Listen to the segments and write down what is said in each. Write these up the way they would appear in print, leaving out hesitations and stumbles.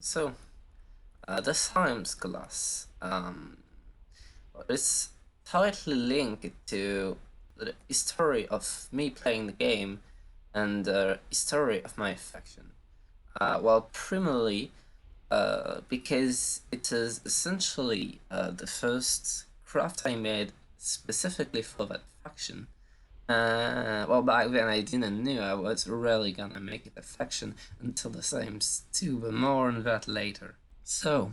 So, the Cyems class is tightly linked to the history of me playing the game and the history of my faction. Well, primarily because it is essentially the first craft I made specifically for that faction. Well, back then I didn't know I was really gonna make it a faction until the Cyems 2, but more on that later. So,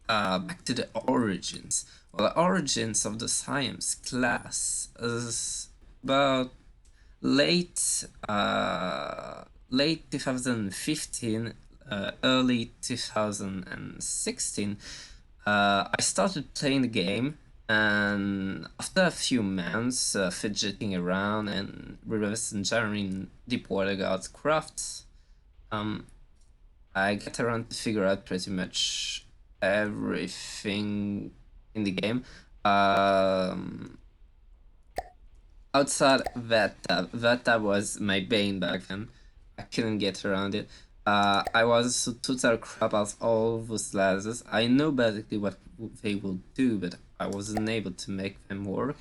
back to the origins. Well, the origins of the Cyems class is about late late 2015, early 2016. I started playing the game, and after a few months fidgeting around and reverse engineering Deepwater God's crafts, I get around to figure out pretty much everything in the game. Outside that tab was my bane back then. I couldn't get around it. I was total crap at all those classes. I know basically what they will do, but I wasn't able to make them work.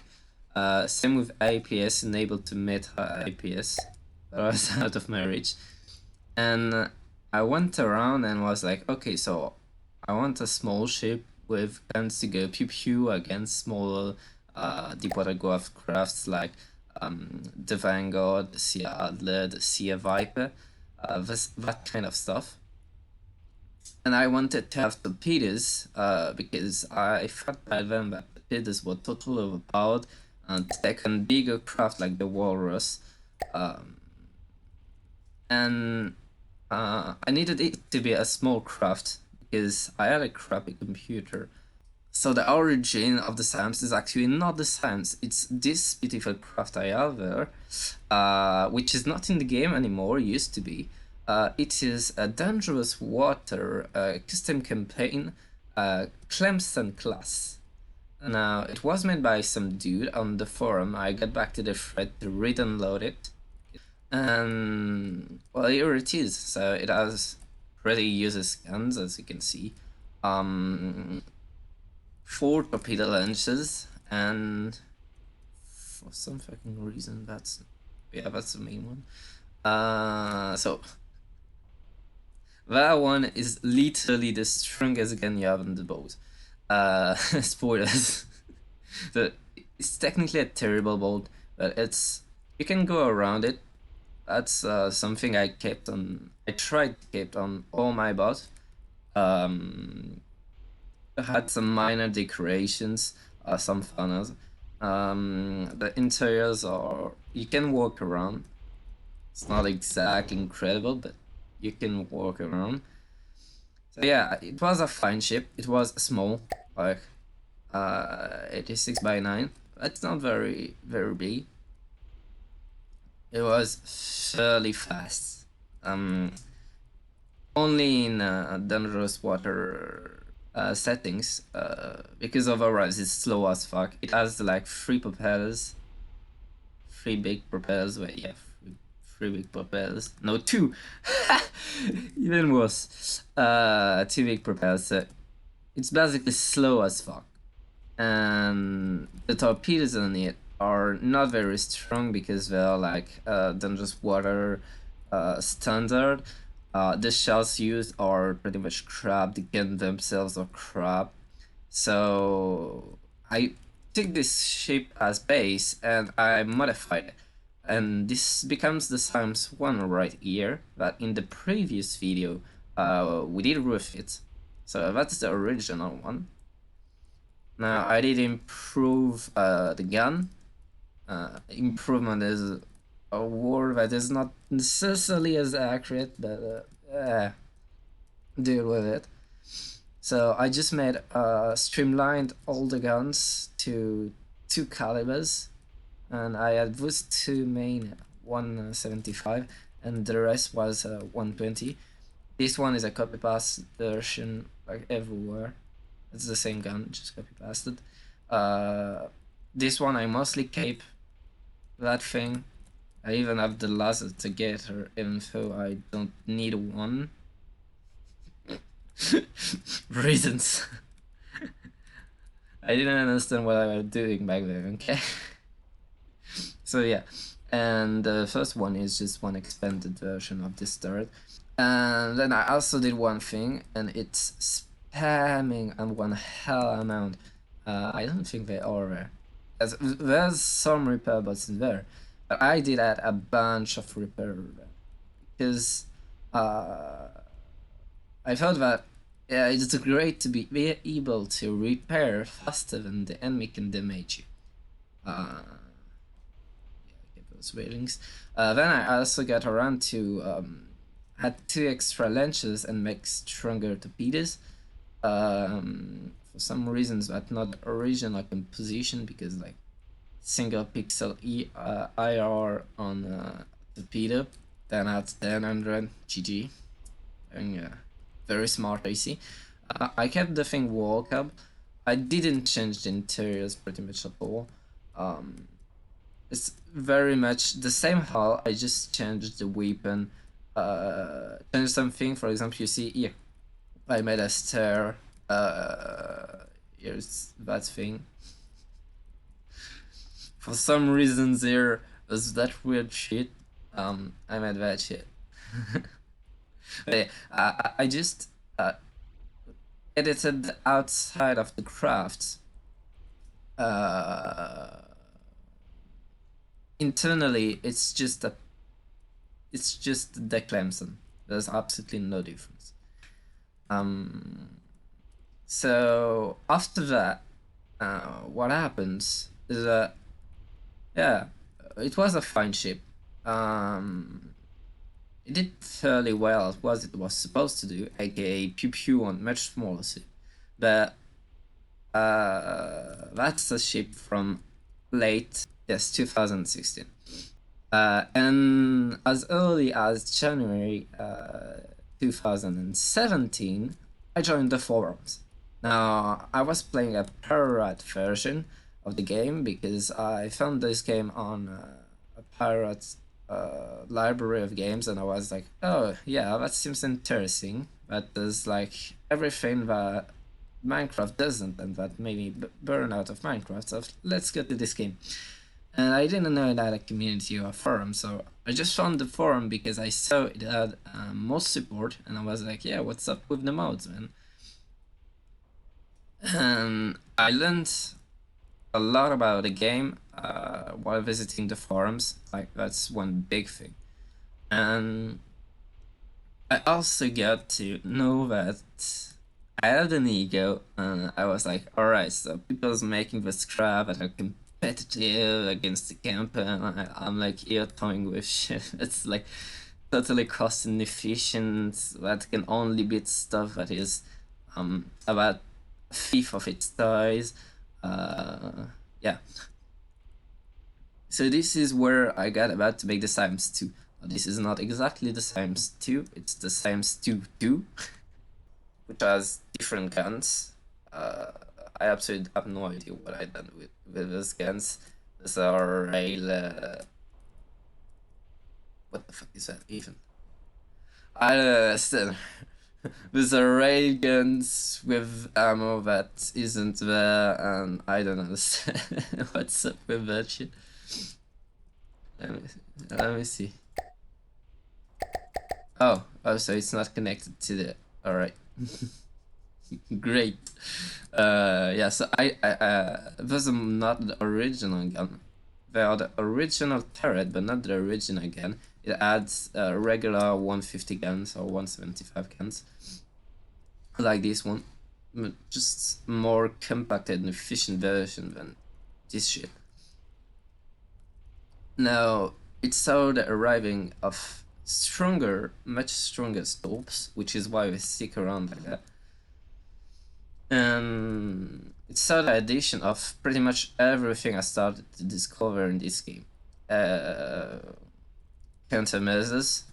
Same with IPS, unable to meta IPS. That was out of my reach. And I went around and was like, okay, so I want a small ship with guns to go pew pew against smaller Deepwater Gulf crafts like the Vanguard, the Sea Adler, the Sea Viper, that kind of stuff. And I wanted to have torpedoes because I thought by then that torpedoes were totally overpowered and take on bigger craft like the Walrus. And I needed it to be a small craft because I had a crappy computer. So the origin of the Cyems is actually not the Cyems, it's this beautiful craft I have there, which is not in the game anymore, used to be. It is a dangerous water custom campaign Clemson class. Now, it was made by some dude on the forum. I got back to the thread to re-download it. And, well, here it is. So it has pretty user scans, as you can see. 4 torpedo launches, and for some fucking reason that's the main one. So that one is literally the strongest gun you have on the boat. Spoilers. It's technically a terrible boat, but you can go around it. That's something I tried to keep on all my boats. Had some minor decorations, some funnels. The interiors you can walk around. It's not exactly incredible, but you can walk around. So yeah, it was a fine ship. It was small, like 86 by 9. That's not very big. It was fairly fast. Only in dangerous water settings, because otherwise it's slow as fuck. It has like 3 propellers, 3 big propellers. Wait, yeah, 3 big propellers. No, 2. Even worse. 2 big propellers. So it's basically slow as fuck, and the torpedoes on it are not very strong because they're like dangerous water standard. The shells used are pretty much crap. The gun themselves are crap. So I took this ship as base and I modified it. And this becomes the Cyems 1 right here, but in the previous video we did refit. So that's the original one. Now I did improve the gun. Improvement is a word that is not necessarily as accurate, but deal with it. So I just made streamlined all the guns to 2 calibers, and I had those 2 main 175, and the rest was 120. This one is a copy paste version, like everywhere. It's the same gun, just copy pasted. This one I mostly keep that thing. I even have the laser to get her info. I don't need one. Reasons. I didn't understand what I was doing back then, okay? So yeah, and the first one is just one expanded version of this turret. And then I also did one thing, and it's spamming on one hell amount. I don't think they are rare. There's some repair bots in there, but I did add a bunch of repair because I thought that yeah, it's great to be able to repair faster than the enemy can damage you. Yeah, get those ratings. Then I also got around to add 2 extra launches and make stronger torpedoes. For some reasons, but not original composition, because like single pixel IR on torpedo, 10 out of 10, 100, GG. And, very smart AC. I kept the thing walk up. I didn't change the interiors pretty much at all. It's very much the same hull. I just changed the weapon. Changed something. For example, you see here, I made a stair. Here's that thing. For some reason there was that weird shit. I made that shit. But yeah, I just edited the outside of the craft. Internally, it's just the Clemson. There's absolutely no difference. So after that, what happens is that yeah, it was a fine ship. It did fairly well as what it was supposed to do, aka pew pew on much smaller ship. But that's a ship from late 2016. And as early as January 2017, I joined the forums. Now, I was playing a pirate version of the game because I found this game on a pirate library of games, and I was like, oh yeah, that seems interesting, but there's like everything that Minecraft doesn't, and that made me burn out of Minecraft, so let's get to this game. And I didn't know it had a community or a forum, so I just found the forum because I saw it had mod support, and I was like, yeah, what's up with the mods, man? And I learned a lot about the game while visiting the forums. Like, that's one big thing. And I also got to know that I had an ego, and I was like, alright, so people's making this crap that are competitive against the camp, and I'm like here toying with shit. It's like totally cost inefficient, that can only beat stuff that is about a fifth of its size. Yeah. So this is where I got about to make the Cyems 2. This is not exactly the Cyems 2, it's the Cyems 2-2, which has different guns. I absolutely have no idea what I done with those guns. These are rail... what the fuck is that even? I don't understand. These are rail guns with ammo that isn't there, and I don't understand what's up with that shit. Let me see. Oh, so it's not connected to the... Alright. Great. Yeah, so those are not the original gun. They are the original turret, but not the original gun. It adds regular 150 guns or 175 guns, like this one, just more compacted and efficient version than this shit. Now, it saw the arriving of stronger, much stronger scopes, which is why we stick around like that. And it saw the addition of pretty much everything I started to discover in this game. Countermeasures,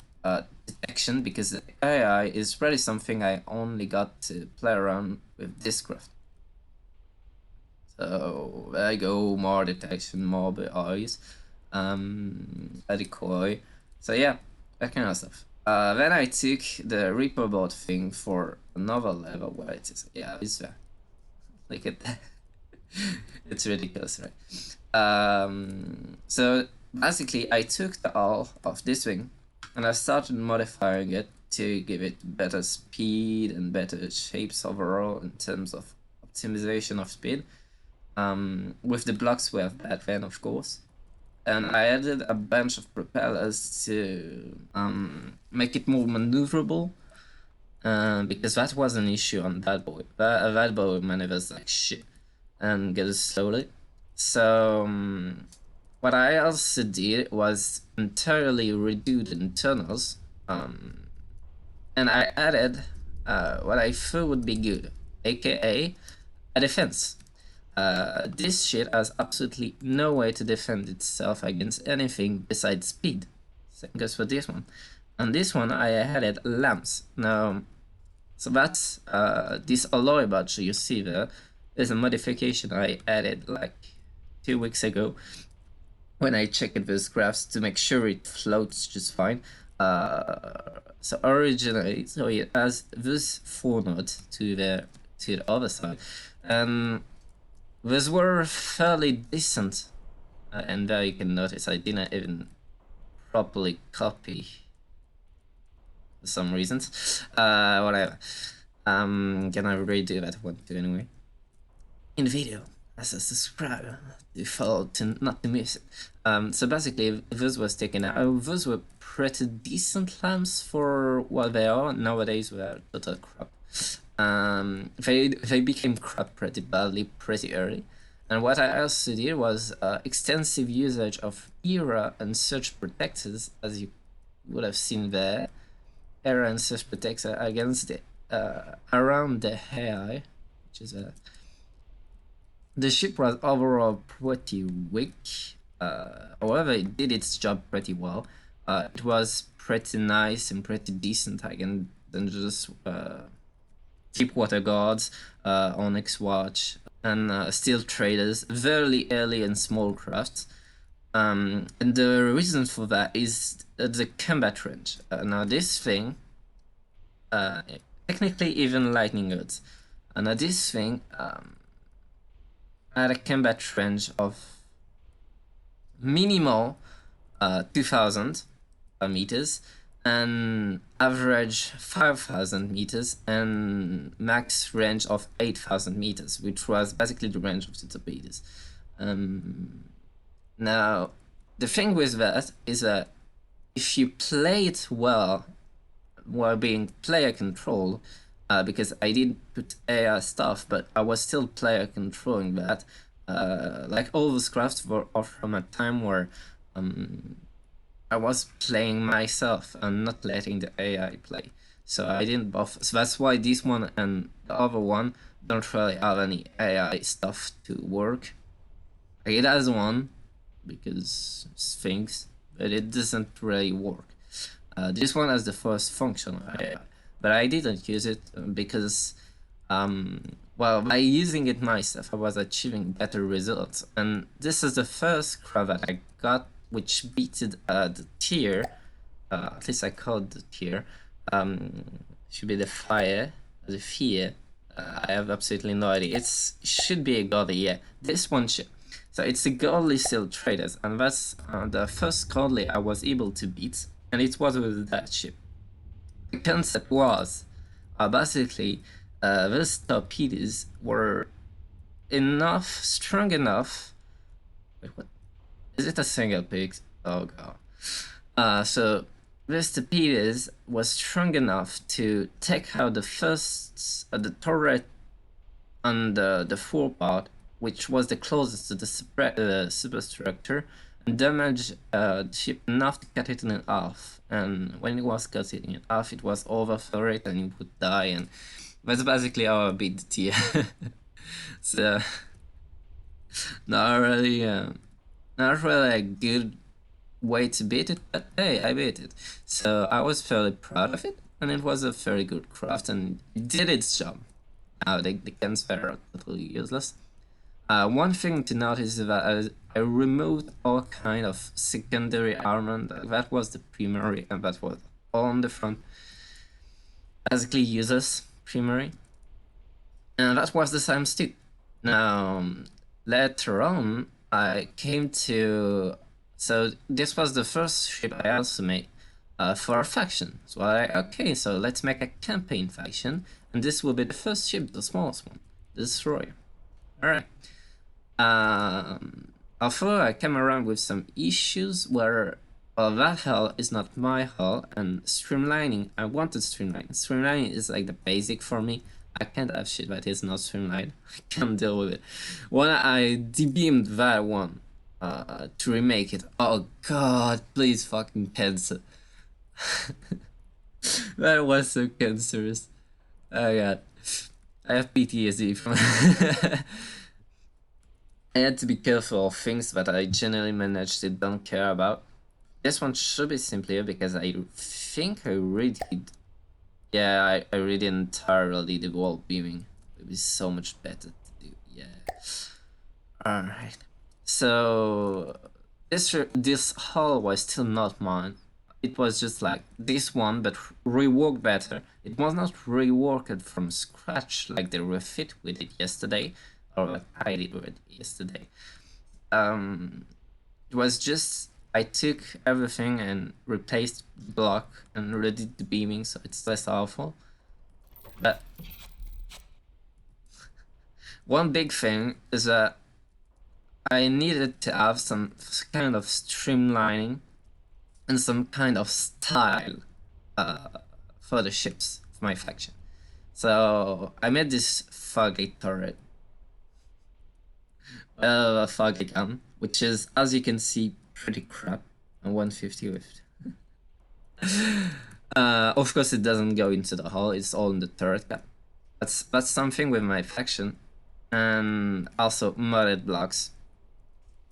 detection, because the AI is really something I only got to play around with this craft. So there I go, more detection, more eyes, a decoy. So yeah, that kind of stuff. Then I took the Reaper board thing for another level where it is, yeah, it's there. Look at that. It's ridiculous, right? So basically, I took the hull of this wing and I started modifying it to give it better speed and better shapes overall in terms of optimization of speed. With the blocks we have back then, of course. And I added a bunch of propellers to make it more maneuverable. Because that was an issue on that boy. That boy maneuvers like shit and goes slowly. So what I also did was entirely redo the internals, and I added what I thought would be good, aka a defense. This shit has absolutely no way to defend itself against anything besides speed. Same goes for this one. On this one, I added lamps. Now, so that's this alloy badge you see there is a modification I added like 2 weeks ago when I checked those graphs to make sure it floats just fine. So originally, so it has this 4 nodes to the other side, and those were fairly decent. And there you can notice I didn't even properly copy for some reasons. Whatever. Gonna redo that one too anyway. In the video, as a subscriber, to follow to not to miss it. So basically, those was taken out. Those were pretty decent lamps for what they are. Nowadays, they're total crap. They became crap pretty badly, pretty early. And what I also did was extensive usage of era and surge protectors, as you would have seen there. Era and surge protector against the around the AI, which is the ship was overall pretty weak. However, it did its job pretty well. It was pretty nice and pretty decent again than just deep water guards, Onyx Watch, and steel traders, very early and small crafts. And the reason for that is the combat range. Now this thing, technically even lightning rods. Now this thing had a combat range of minimal 2000 meters and average 5000 meters and max range of 8000 meters, which was basically the range of the torpedoes. Now, the thing with that is that if you play it well while being player control, because I didn't put AI stuff, but I was still player controlling that. Like all those crafts were from a time where I was playing myself and not letting the AI play. So I didn't buff. So that's why this one and the other one don't really have any AI stuff to work. It has one because things, but it doesn't really work. This one has the first functional AI, but I didn't use it because, well, by using it myself, I was achieving better results. And this is the first craft that I got which beated the tier, at least I called the tier, should be the fire, the fear. I have absolutely no idea. It should be a godly, yeah. This one should. So it's a godly steel traders, and that's the first godly I was able to beat, and it was with that ship. The concept was basically those torpedoes were strong enough. Wait, what? Is it a single pick? Oh god. So this torpedoes was strong enough to take out the turret on the forepart, which was the closest to the superstructure, and damage the ship enough to cut it in half. And when it was cut in half, it was over for it and it would die. And that's basically how I beat the tier. So not really a good way to beat it, but hey, I beat it. So I was fairly proud of it, and it was a very good craft, and it did its job. Now the cans are totally useless. One thing to notice is that I removed all kind of secondary armor. That was the primary, and that was all on the front. Basically useless. primary, and that was the Cyems 2. Now, later on, I came to... So this was the first ship I also made for a faction. So okay, so let's make a campaign faction, and this will be the first ship, the smallest one, the Destroyer. Alright. Although I came around with some issues where, well, that hull is not my hull, and streamlining, I wanted streamlining. Streamlining is like the basic for me. I can't have shit that is not streamlined. I can't deal with it. When I debeamed that one to remake it, oh god, please fucking cancel. That was so cancerous. Oh god. I have PTSD from I had to be careful of things that I generally managed to don't care about. This one should be simpler because I think I really did. Yeah, I really entirely did wall beaming. It would be so much better to do. Yeah. Alright. So this hull was still not mine. It was just like this one, but reworked better. It was not reworked from scratch like the refit we did yesterday, or what I did with it yesterday. It was just I took everything and replaced block and redid the beaming, so it's less awful. But one big thing is that I needed to have some kind of streamlining and some kind of style for the ships of my faction. So I made this Foggy turret, Foggy gun, which is, as you can see, pretty crap, and 150 with. Of course, it doesn't go into the hull; it's all in the turret cap. That's something with my faction, and also modded blocks.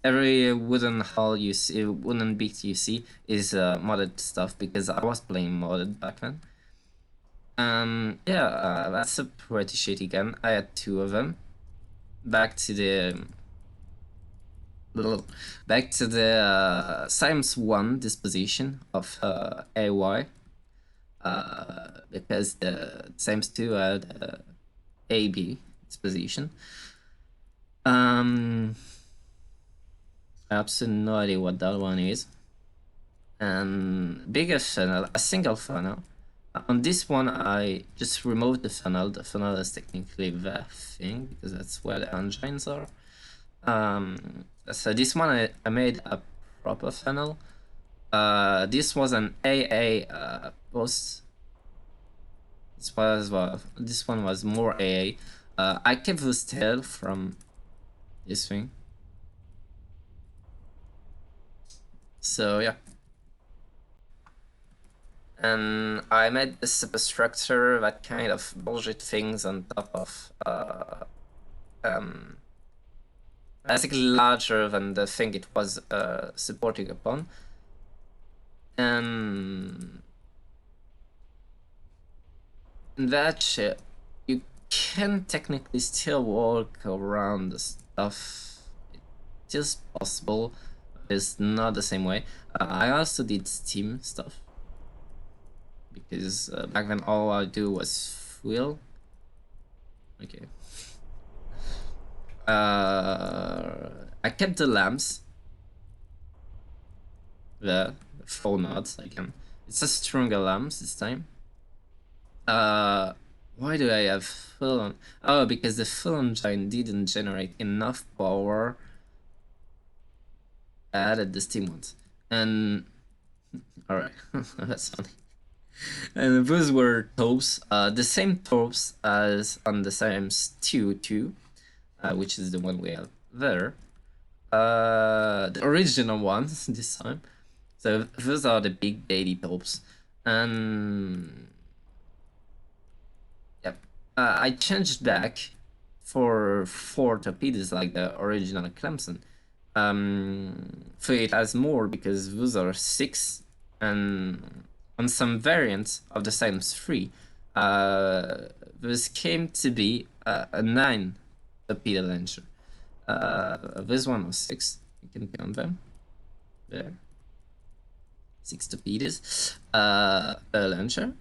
Every wooden hull you see, wooden beat you see, is modded stuff because I was playing modded back then. Yeah, that's a pretty shitty gun. I had 2 of them. Back to the Cyems 1 disposition of AY. Because the Cyems 2 had AB disposition. I have absolutely no idea what that one is. And bigger funnel, a single funnel. On this one, I just removed the funnel. The funnel is technically the thing because that's where the engines are. So this one I made a proper funnel. This was an AA post. This one was more AA. I kept the tail from this thing. So yeah. And I made the superstructure that kind of bullshit things on top of basically larger than the thing it was supporting upon. And in that shit, you can technically still walk around the stuff. It's just possible. It's not the same way. I also did Steam stuff. Because back then all I do was fuel. Okay. I kept the lamps. The 4 nodes again. It's a stronger lamps this time. Why do I have full on? Oh, because the full engine didn't generate enough power. I added the steam ones. And alright, that's funny. And those were torps, the same torps as on the Cyems 2, which is the one we have there. The original ones this time. So those are the big baby torps. And yep, I changed back for 4 torpedoes like the original Clemson. So it has more because those are 6, and on some variants of the Cyems 3, this came to be a 9 torpedo launcher. This one was 6. You can count them. There. 6 torpedoes per launcher.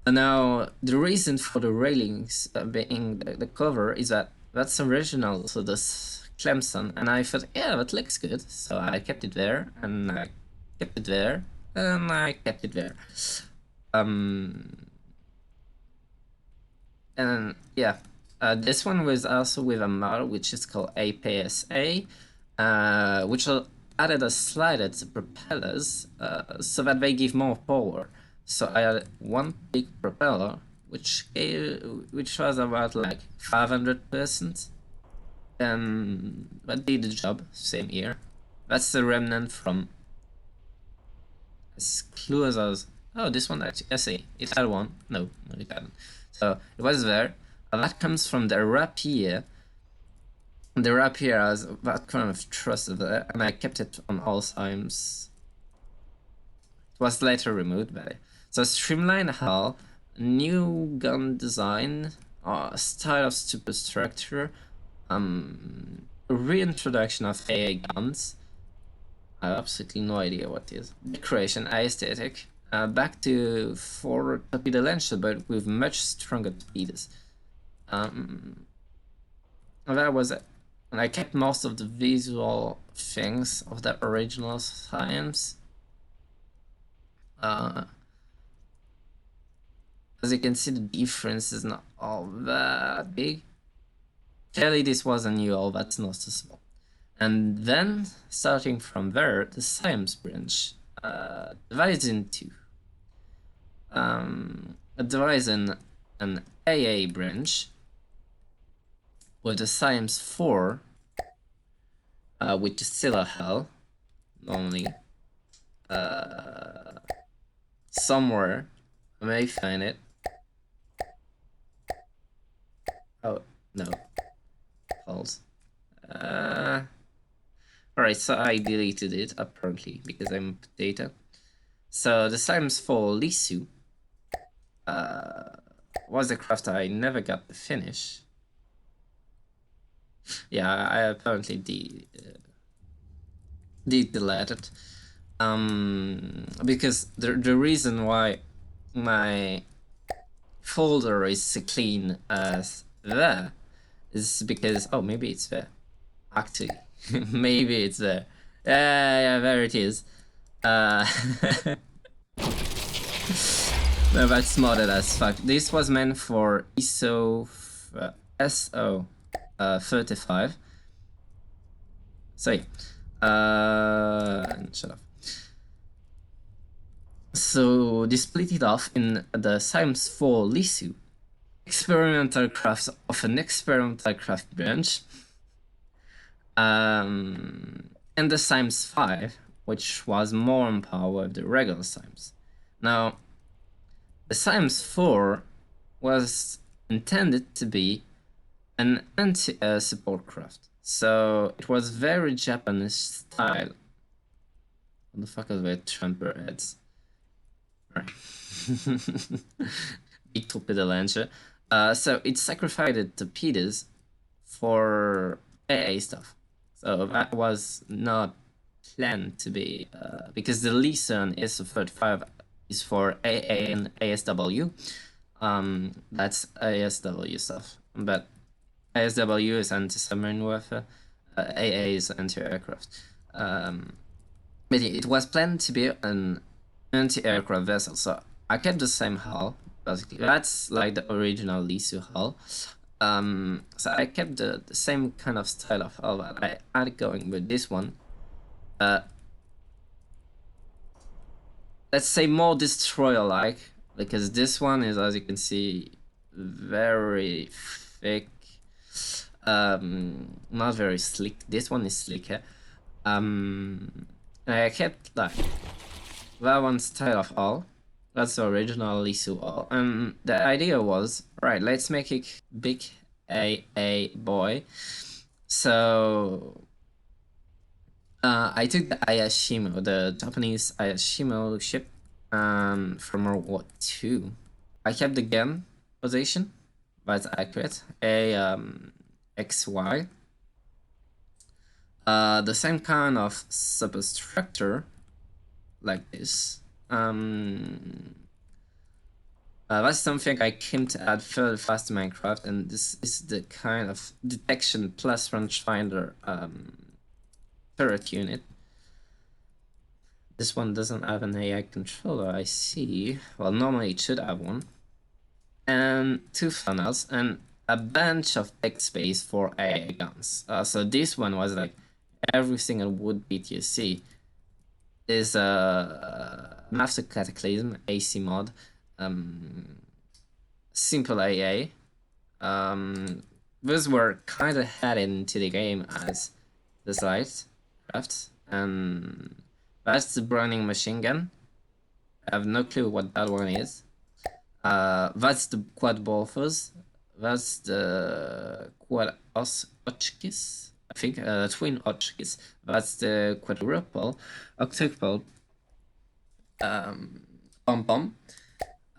Now, the reason for the railings being the cover is that that's original, so this Clemson, and I thought, yeah, that looks good, so I kept it there, and I kept it there, and I kept it there. And yeah, this one was also with a model which is called aethsetic, which added a slider to propellers so that they give more power. So I had one big propeller which was about like 500%. That did the job, same here. That's the remnant from as close as oh, this one actually, I see, it had one. No, it hadn't. So it was there. That comes from the rapier. The rapier has that kind of truss there, and I kept it on all times. It was later removed by. So streamlined hull, new gun design, style of superstructure, reintroduction of AA guns. I have absolutely no idea what it is. Decoration, aesthetic. Back to forward torpedo launcher, but with much stronger torpedoes. That was it. And I kept most of the visual things of the original Cyems. As you can see, the difference is not all that big. Clearly, this was a new hull that's noticeable. And then, starting from there, the Cyems branch divides into divides in an AA branch with the Cyems 4, which is still a hull, normally. Somewhere, I may find it. Oh, no. False. Alright, so I deleted it, apparently, because I'm a potato. So the Cyems 4 Lisu was a craft I never got to finish. Yeah, I apparently did delete it. Because the reason why my folder is so clean as there is because, oh, maybe it's there. Actually, maybe it's there. Yeah, there it is. No, that's modded as fuck. This was meant for ISO SO 35. Sorry. Shut up. So they split it off in the Cyems 4 Lisu, experimental crafts of an experimental craft branch, and the Cyems 5, which was more on par with the regular Cyems. Now, the Cyems 4 was intended to be an anti-air support craft, so it was very Japanese style. What the fuck are the tramper heads? Right. Big torpedo launcher. So it sacrificed torpedoes for AA stuff. So that was not planned to be, because the Leeson ISO-35 is for AA and ASW. That's ASW stuff. But ASW is anti-submarine warfare. AA is anti-aircraft. But it was planned to be an anti-aircraft vessel, so I kept the same hull, basically. That's like the original Lisu hull. So I kept the same kind of style of hull that I had going with this one. Let's say more destroyer-like, because this one is, as you can see, very thick. Not very slick. This one is slicker. I kept like that one style of hull. That's the original Lisu hull. And the idea was, right, let's make it big AA boy. So I took the Ayashimo, the Japanese Ayashimo ship from World War II. I kept the gun position, but accurate. XY. The same kind of substructure like this. That's something I came to add fairly fast to Minecraft, and this is the kind of detection plus rangefinder turret unit. This one doesn't have an AI controller, I see. Well, normally it should have one. And 2 funnels and a bunch of tech space for AA guns. So this one was like every single wood bit you see is a Master Cataclysm AC mod, simple AA. Those were kind of added into the game as the slight craft, and that's the Browning machine gun. I have no clue what that one is. That's the quad Bolfers. That's the quad Ochkis. I think twin Ochkis. That's the quadruple octuple pom pom.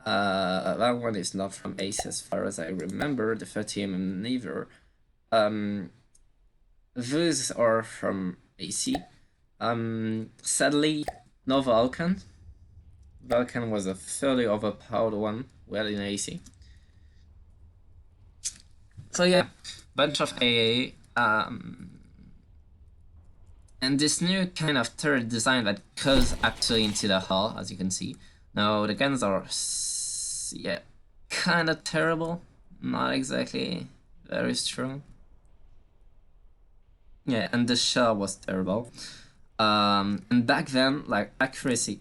That one is not from Ace as far as I remember. The 30mm neither. Those are from AC. Sadly, no Vulcan. Vulcan was a fairly overpowered one, well in AC. So yeah, bunch of AA, and this new kind of turret design that goes actually into the hull, as you can see. Now the guns are, yeah, kind of terrible, not exactly very strong. Yeah, and the shell was terrible. And back then, like accuracy,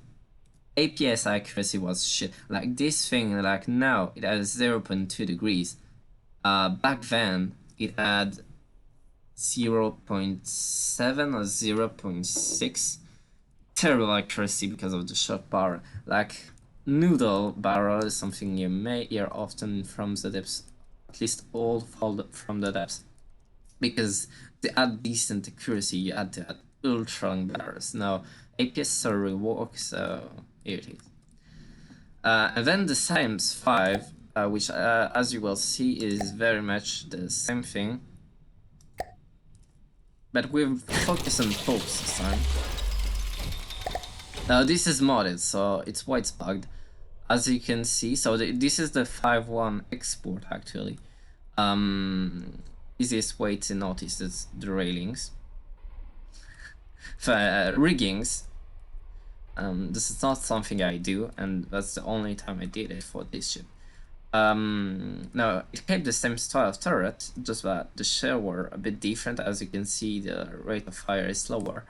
APS accuracy was shit. Like this thing, like now it has 0.2 degrees. Back then it had 0.7 or 0.6. Terrible accuracy because of the shot power. Like noodle barrel is something you may hear often from the depths, at least all from the depths, because they had decent accuracy. You had to add ultra long barrels. Now APS already works, so here it is. And then the Cyems 5, which as you will see is very much the same thing, but we've focused on pulse this time. Now this is modded, so it's white bugged, as you can see. So this is the 5.1 export actually. Easiest way to notice is the railings. For riggings, this is not something I do, and that's the only time I did it for this ship. Now it kept the same style of turret, just that the shell were a bit different. As you can see, the rate of fire is slower.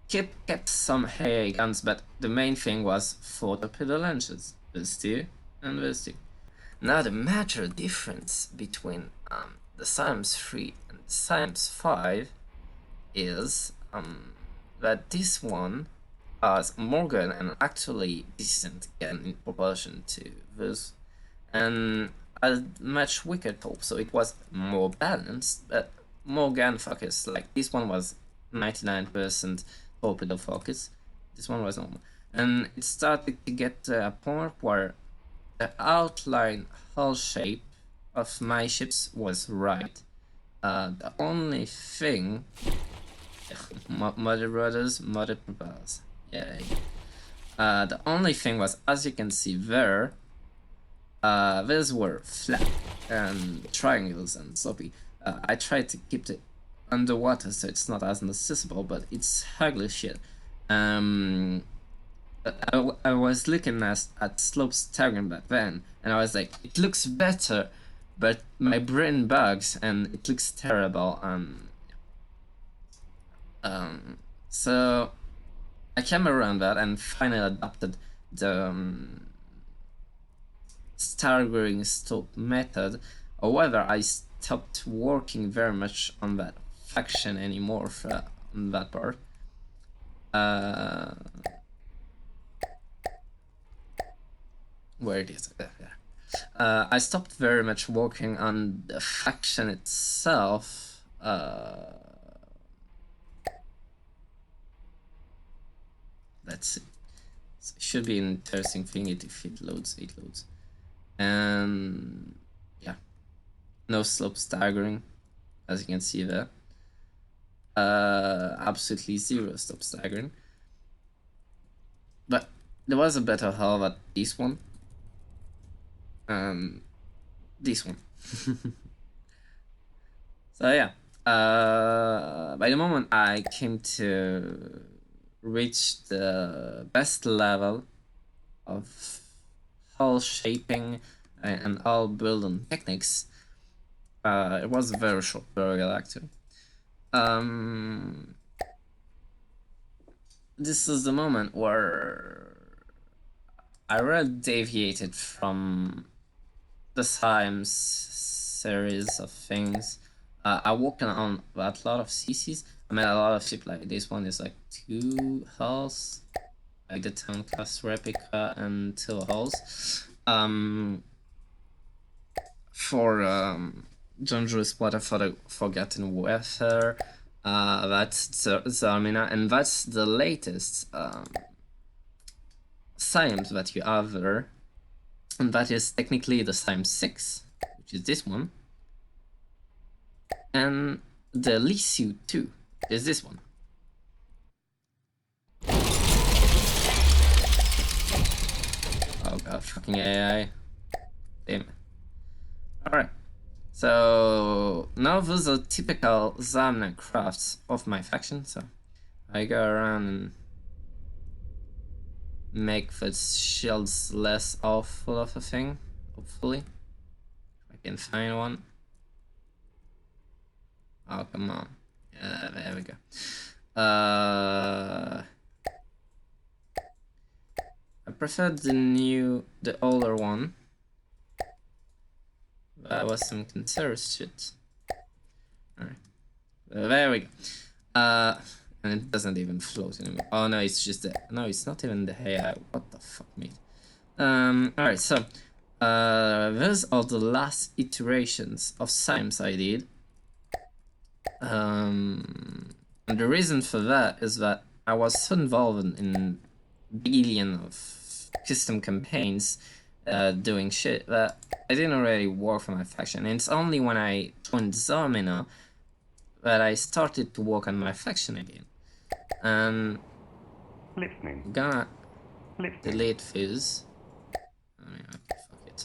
Kept some AA guns, but the main thing was 4 torpedo launchers, those 2 and those 2. Now the major difference between the Cyems 3 and the Cyems 5 is that this one has more gun and actually decent gun in proportion to this, and a much weaker top, so it was more balanced, but more gun focus. Like this one was 99% torpedo focus, this one was normal, and it started to get to a point where the outline hull shape of my ships was right. The only thing, Mother Brothers, Mother Propels, yay. The only thing was, as you can see there, these were flat and triangles and sloppy. I tried to keep it underwater so it's not as noticeable, but it's ugly shit. I was looking at slope staggering back then, and I was like, it looks better, but my brain bugs and it looks terrible. So I came around that and finally adopted the staggering slope method. However, I stopped working very much on that faction anymore on that part. Where it is, I stopped very much working on the faction itself. That's it. So it should be an interesting thing if it loads, it loads. And yeah, no slope staggering, as you can see there. Absolutely zero slope staggering. But there was a better hull at this one. This one. So yeah, by the moment I came to reach the best level of hull shaping and hull building techniques, it was a very short period actually. This is the moment where I really deviated from the Cyems series of things. I worked on a lot of CCs. I made a lot of ship like this one is like 2 hulls, like the town class replica and 2 hulls. For Dangerous Water for the Forgotten Warfare, that's Zarmina, and that's the latest Cyems that you have there. And that is technically the Cyems 6, which is this one. And the Lisu 2 is this one. Oh god, fucking AI. Damn. Alright. So now those are typical Zarmina crafts of my faction, so I go around and make the shields less awful of a thing, hopefully. If I can find one. Oh, come on. There we go. I prefer the older one. That was some cancerous shit. Alright. There we go. And it doesn't even float anymore. Oh no, it's just the... No, it's not even the AI. What the fuck, mate? Alright, so... those are the last iterations of Cyems I did. And the reason for that is that I was so involved in billion of custom campaigns doing shit that I didn't really work for my faction. And it's only when I joined Zarmina that I started to work on my faction again. And I'm gonna delete fizz. I mean, okay, fuck it.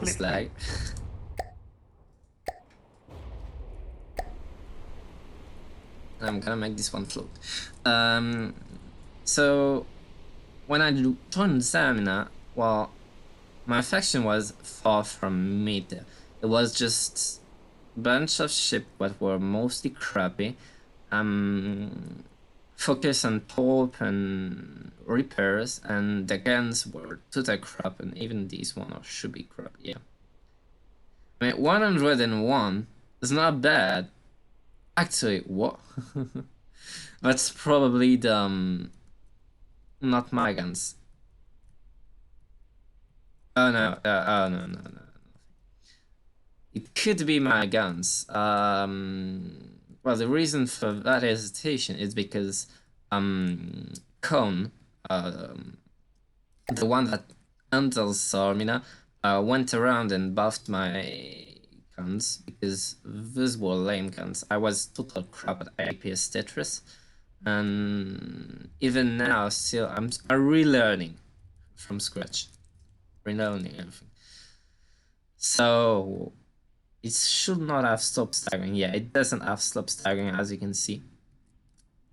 Slag. I'm gonna make this one float. So when I joined Zarmina, well, my faction was far from mid. It was just a bunch of ships that were mostly crappy. Focus on pulp and repairs, and the guns were total crap, and even these one should be crap, yeah. I mean, 101 is not bad. Actually, what? That's probably the not my guns. Oh no! Oh no! It could be my guns. Well, the reason for that hesitation is because Cone, the one that handles Zarmina, went around and buffed my guns because those were lame guns. I was total crap at IPS Tetris, and even now, still, I'm relearning from scratch, relearning everything. So it should not have stopped staggering. Yeah, it doesn't have stopped staggering, as you can see.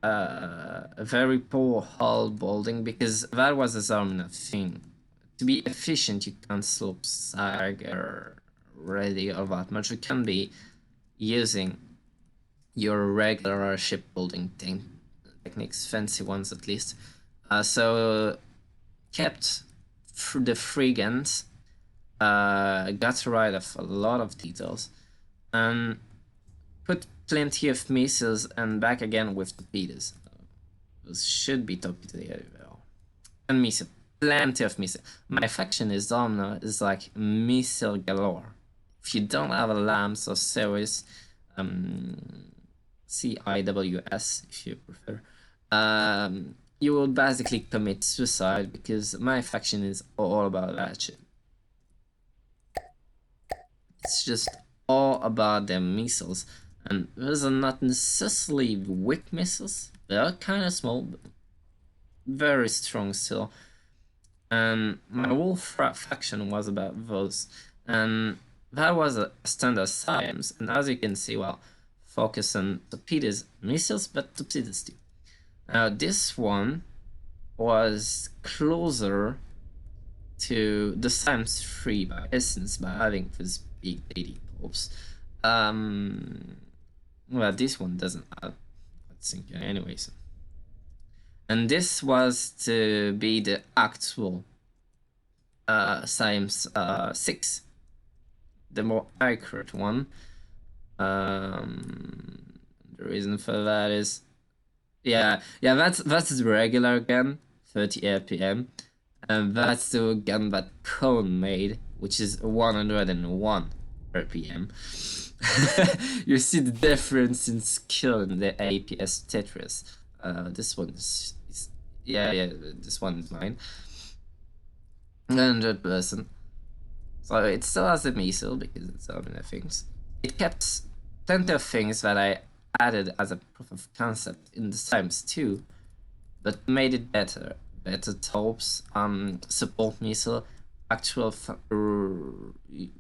A very poor hull building, because that was a Zarmina thing. To be efficient, you can't slope stagger really or that much. You can be using your regular ship building techniques, fancy ones at least. So kept the free guns, got rid of a lot of details, and put plenty of missiles and back again with torpedoes. Those should be torpedoes. And missile. Plenty of missile. My faction is Zarmina is like missile galore. If you don't have a LAMS or series, CIWS if you prefer, you will basically commit suicide, because my faction is all about that shit. It's just all about their missiles, and those are not necessarily weak missiles, They are kind of small, but very strong still. And my whole faction was about those. And that was a standard Cyems. And as you can see, well, focus on torpedoes, missiles, but torpedoes too. Now this one was closer to the Cyems 3 by essence, by having this big lady corpse. Well, this one doesn't have, I think, anyways. And this was to be the actual Cyems 6, the more accurate one. The reason for that is, yeah, that's the regular gun, 30 RPM, and that's the gun that Cone made, which is 101 RPM. You see the difference in skill in the APS Tetris. This one is yeah, this one is mine. 100%. So it still has a missile because it's so many things. It kept plenty of things that I added as a proof of concept in the Cyems 2, but made it better. Better torps, support missile, actual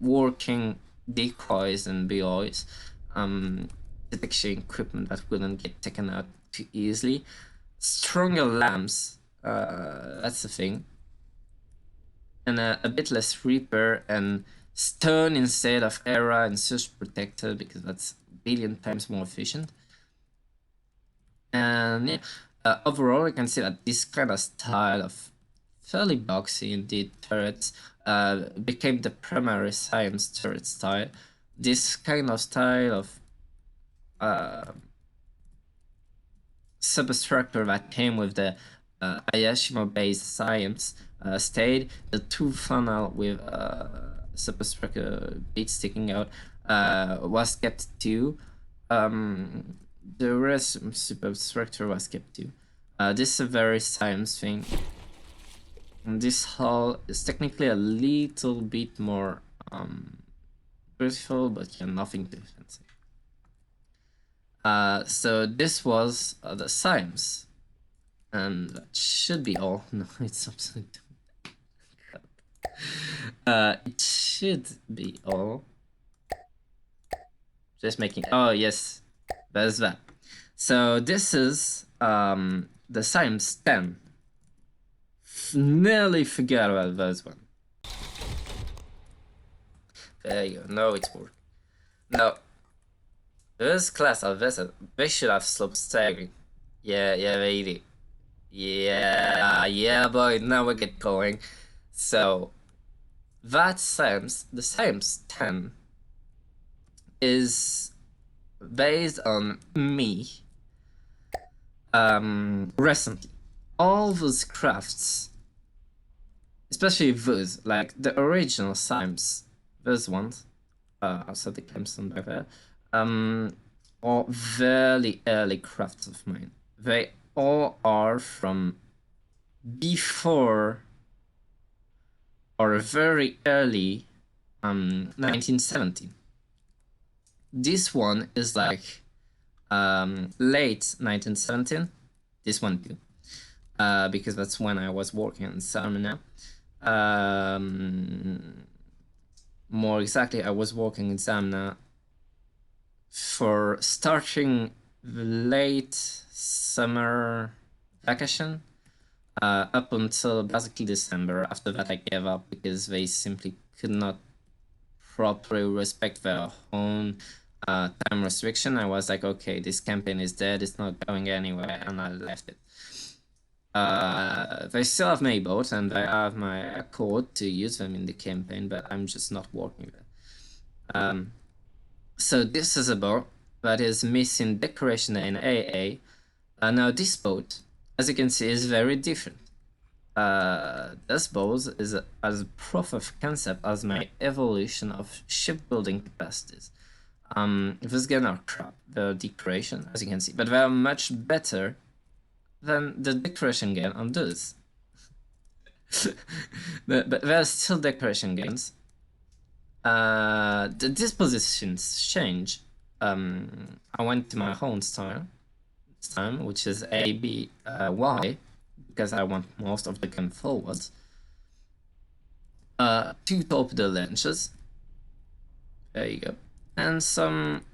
working decoys and BOs, detection equipment that wouldn't get taken out too easily, stronger lamps, that's the thing, and a bit less Reaper and stone instead of Era and Surge Protector because that's a billion times more efficient. And yeah, overall you can see that this kind of style of fairly boxy indeed turrets became the primary Cyems turret style. This kind of style of substructure that came with the Ayashimo based Cyems stayed. The two funnel with substructure bit sticking out was kept too. The rest superstructure was kept too. This is a very Cyems thing. And this hull is technically a little bit more beautiful, but yeah, nothing too fancy. So this was the Cyems. And that should be all. No, it's absolutely it should be all. Just making. Oh yes, there's that. So this is the Cyems 10. Nearly forgot about those one. There you go. No, it's working. No. This class of vessel, they should have slope staggering. Yeah, they do. Yeah, boy, now we get going. So, that Cyems, the Cyems 10, is based on me recently. All those crafts, especially those, like the original Cyems, those ones, also the Clemson back there, are very early crafts of mine. They all are from before or very early 1970. This one is like late 1917. This one too, because that's when I was working in Zarmina. More exactly, I was working in Zarmina for starting the late summer vacation up until basically December. After that I gave up because they simply could not properly respect their own time restriction. I was like, okay, this campaign is dead, it's not going anywhere, and I left it. They still have my boats and they have my accord to use them in the campaign, but I'm just not working with it. So this is a boat that is missing decoration in AA. Now this boat, as you can see, is very different. This boat is as proof of concept as my evolution of shipbuilding capacities. These guns are crap, the decoration, as you can see, but they are much better than the decoration gun on this. But there are still decoration guns. The dispositions change. I went to my own style. this time, which is A, B, Y, because I want most of the gun forwards. 2 torpedo launchers. There you go. And some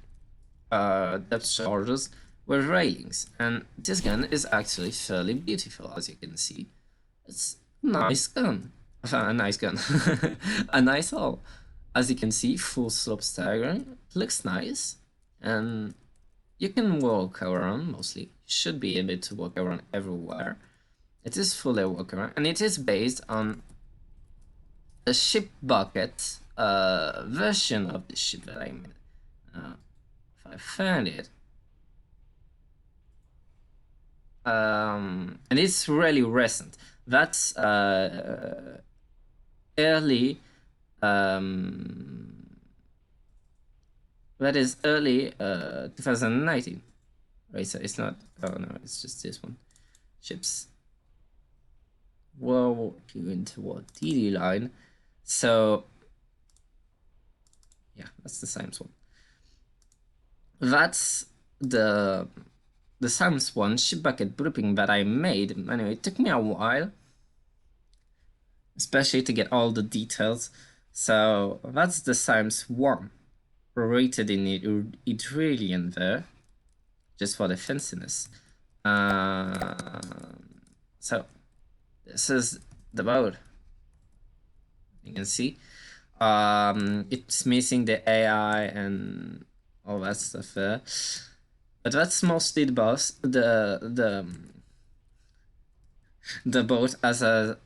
depth charges with railings. And this gun is actually fairly beautiful, as you can see. It's a nice gun. A nice gun. A nice hull. As you can see, full slope staggering. Looks nice. And you can walk around mostly. You should be able to walk around everywhere. It is fully walk around. And it is based on the ship bucket version of the ship that I made. If I found it. And it's really recent. That's early. That is early 2019. Right, so it's not. Oh no, it's just this one. Ships. Well, into what DD line. So yeah, that's the Cyems one. That's the Cyems one ship bucket grouping that I made. Anyway, it took me a while, especially to get all the details. So that's the Cyems one, rated in Idrillion there, just for the fanciness. So this is the boat. You can see it's missing the AI and all that stuff there, but that's mostly the boss. The boat as a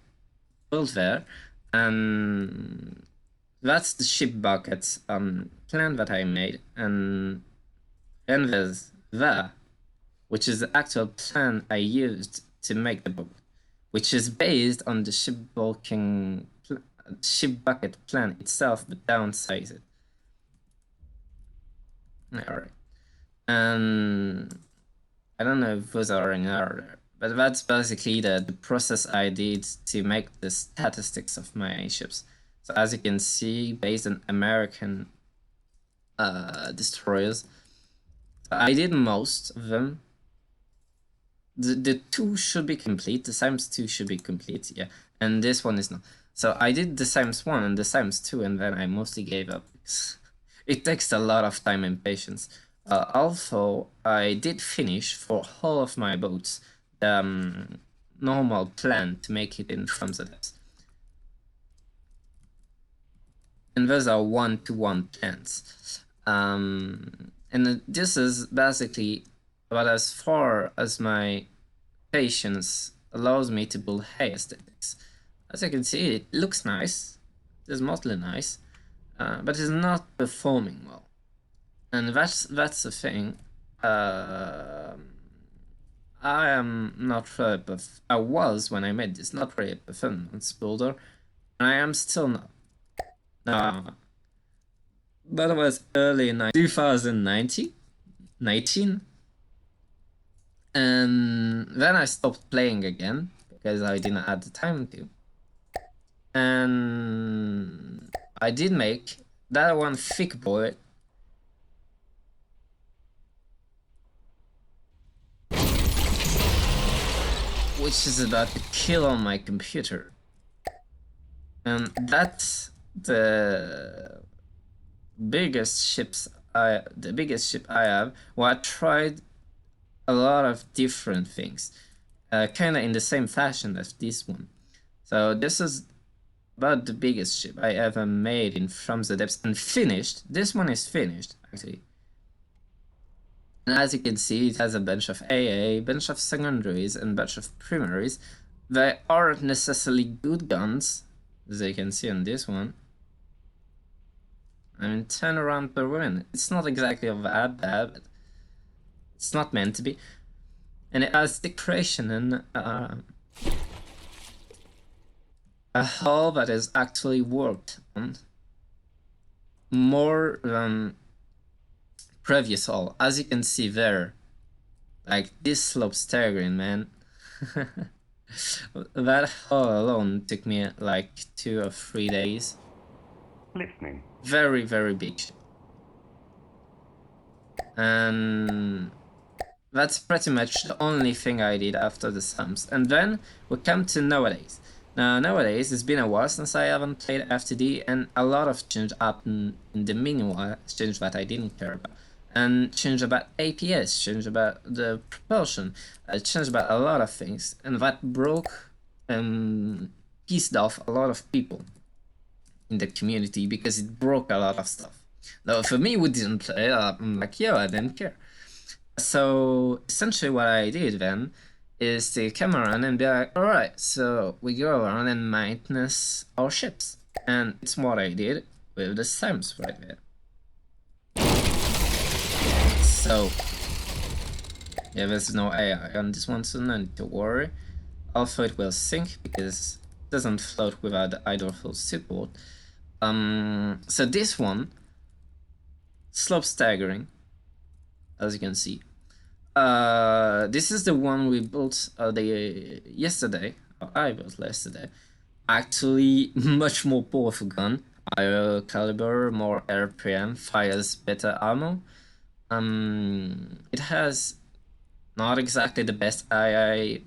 build there, and that's the ship bucket plan that I made, and then there's that, which is the actual plan I used to make the boat, which is based on the ship bucket plan itself, but downsized. Alright. And I don't know if those are in order, but that's basically the process I did to make the statistics of my ships. So as you can see, based on American destroyers, I did most of them. The 2 should be complete. The Cyems 2 should be complete, yeah. And this one is not. So I did the Cyems 1 and the Cyems 2, and then I mostly gave up. It takes a lot of time and patience. Also, I did finish for all of my boats the normal plan to make it in from the depths. And those are 1-to-1 plans. And this is basically about as far as my patience allows me to build high aesthetics. As you can see, it looks nice. It's mostly nice, but it's not performing well. And that's the thing. I am not really I was when I made this not really a performance builder, and I am still not. That was early in 2019, and then I stopped playing again because I didn't have the time to. And I did make that one thick boy. Which is about to kill on my computer. And that's the biggest ship I have. Well, I tried a lot of different things, kind of in the same fashion as this one. So this is about the biggest ship I ever made in From the Depths and finished. This one is finished, actually. And as you can see, it has a bunch of AA, bunch of secondaries, and bunch of primaries. They aren't necessarily good guns, as you can see on this one. I mean, 10 around per win. It's not exactly that bad, but it's not meant to be. And it has decoration and a hull that is actually worked on more than previous hull. As you can see there, like this slope staggering, man. That hull alone took me like 2 or 3 days. Listening. Very, very big. And That's pretty much the only thing I did after the Cyems. And then we come to nowadays. Now, nowadays, it's been a while since I haven't played FTD, and a lot of change happened in the meanwhile, change that I didn't care about. And change about APS, change about the propulsion, change about a lot of things, and that broke and pissed off a lot of people in the community because it broke a lot of stuff. Now, for me, who didn't play, I'm like, yo, I didn't care. So essentially what I did then is to come around and be like, alright, so we go around and maintenance our ships. And it's what I did with the Cyems right there. So, yeah, there's no AI on this one, so no need to worry. Also, it will sink because it doesn't float without the hydrofoil support. So this one, slope staggering, as you can see. This is the one we built yesterday, or I built yesterday. Actually, much more powerful gun, higher caliber, more RPM, fires better ammo. It has not exactly the best AA,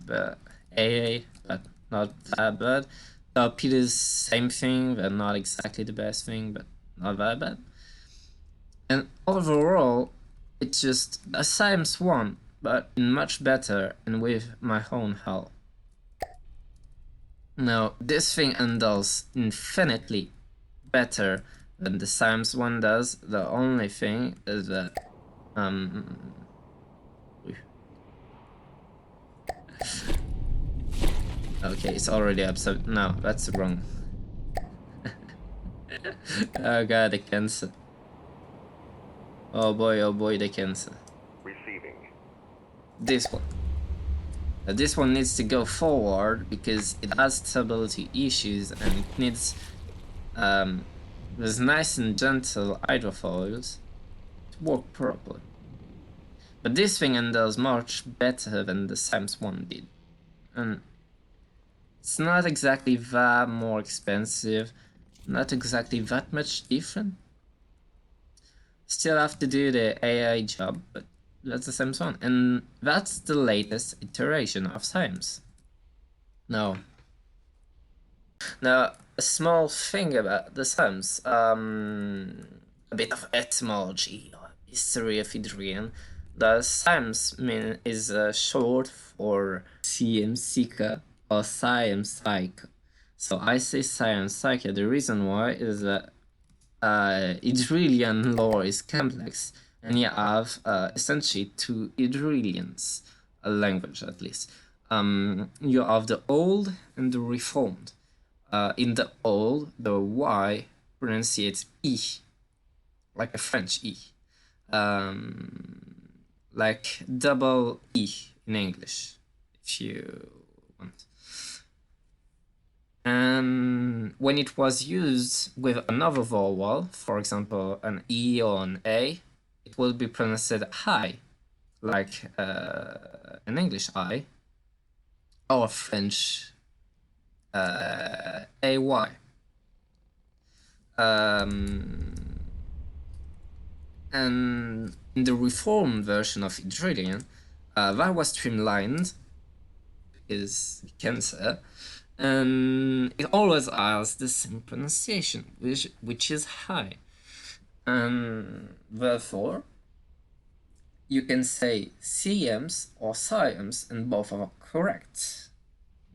but not that bad. Torpedoes, same thing, but not exactly the best thing, but not that bad. And overall, it's just a Cyems 1, but much better and with my own hull. Now, this thing handles infinitely better than the Cyems 1 does. The only thing is that okay, it's already up, so no, that's wrong. Oh god, the cancer. Oh boy, the cancer. Receiving. This one. This one needs to go forward because it has stability issues and it needs with nice and gentle hydrofoils to work properly. But this thing handles much better than the Cyems one did. And it's not exactly that more expensive, not exactly that much different. Still have to do the AI job, but that's the Cyems one. And that's the latest iteration of Cyems. Now, a small thing about the Cyems, a bit of etymology or history of Idrian. The Cyems is short for Cyems or Cyems. So I say Cyems. The reason why is that Idrilian lore is complex, and you have essentially two Idrilians, a language at least. You have the Old and the Reformed. In the Old, the Y pronunciates E, like a French E, like double E in English, if you want. And when it was used with another vowel, for example, an E or an A, it will be pronounced high, like an English I, or French AY. And in the reformed version of Idrilian, that was streamlined, is cancer, and it always has the same pronunciation, which is high. And therefore, you can say Cyems or Cyems, and both are correct.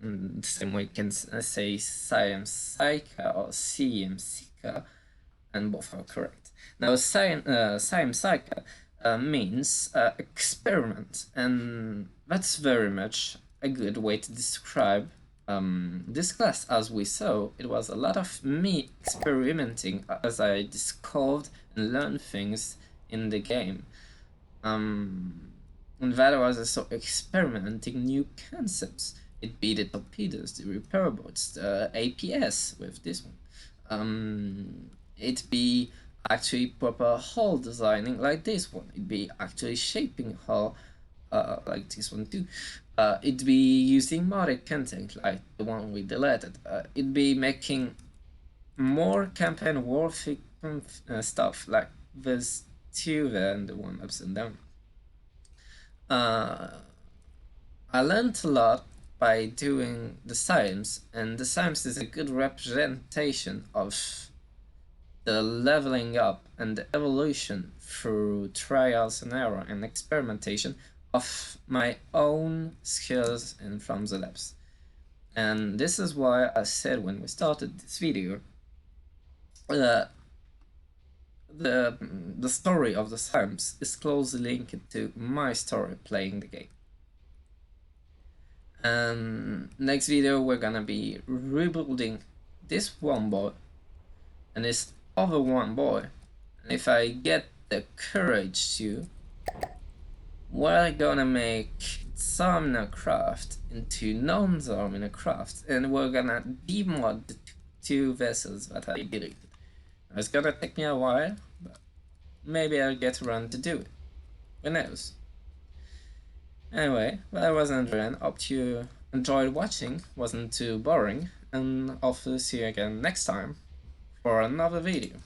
In the same way, you can say Cyems or Cyems and both are correct. Now, Cyems means experiment, and that's very much a good way to describe this class. As we saw, it was a lot of me experimenting as I discovered and learned things in the game. And that was also experimenting new concepts. It be the torpedoes, the repair boats, the APS with this one. It be actually proper hull designing like this one. It be actually shaping hull like this one too. It be using modded content like the one we deleted. It be making more campaign worthy stuff like this two and the one ups and down. I learned a lot by doing the Cyems, and the Cyems is a good representation of the leveling up and the evolution through trials and error and experimentation of my own skills and from the labs. And this is why I said when we started this video, the story of the Cyems is closely linked to my story playing the game. And next video we're gonna be rebuilding this one boy and this other one boy. And if I get the courage to, we're gonna make zarmina craft into non-zarmina craft, and we're gonna demod the two vessels that I deleted. It's gonna take me a while, but maybe I'll get around to do it. Who knows? Anyway, that was Andrew. Hope you enjoyed watching, wasn't too boring, and I'll see you again next time for another video.